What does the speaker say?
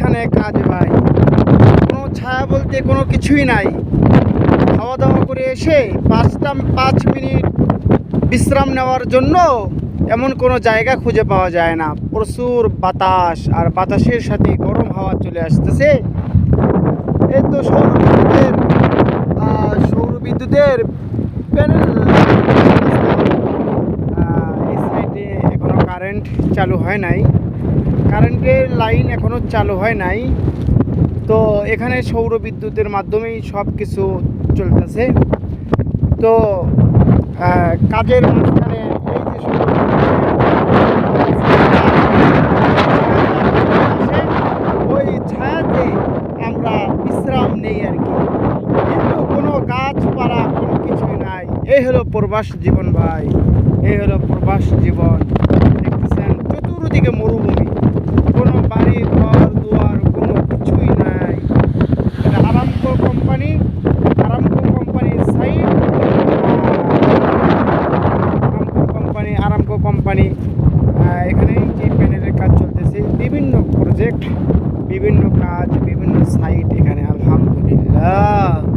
এখানে কাজ ভাই, কোনো ছায়া বলতে কোনো কিছুই নাই। খাওয়া দাওয়া করে এসে 5 মিনিট বিশ্রাম নেওয়ার জন্য এমন কোনো জায়গা খুঁজে পাওয়া যায় না। প্রচুর বাতাস, আর বাতাসের সাথে গরম হাওয়া চলে আসতেছে। এই তো সৌরবিদ্যুতের প্যানেল। এই সাইডে এখনো কারেন্ট চালু হয় নাই, কারেন্টের লাইন এখনো চালু হয় নাই। তো এখানে সৌরবিদ্যুতের মাধ্যমেই সব কিছু চলতেছে। তো কাজের মাঝখানে এই যে ওই ছায়াতে আমরা বিশ্রাম নেই আর কি, কিন্তু কোনো গাছপালা কোনো কিছুই নাই। এই হলো প্রবাস জীবন ভাই, এই হলো প্রবাস জীবন। দেখতেছেন চতুর্দিকে মরুভূমি, কোনো বাড়ি ঘর দুয়ার কোনো কিছুই নাই। এটা আরামকো কোম্পানির সাইট। আরামকো কোম্পানি এখানেই যে প্যানেলের কাজ চলতেছে, বিভিন্ন প্রজেক্ট, বিভিন্ন কাজ, বিভিন্ন সাইট এখানে। আলহামদুলিল্লাহ।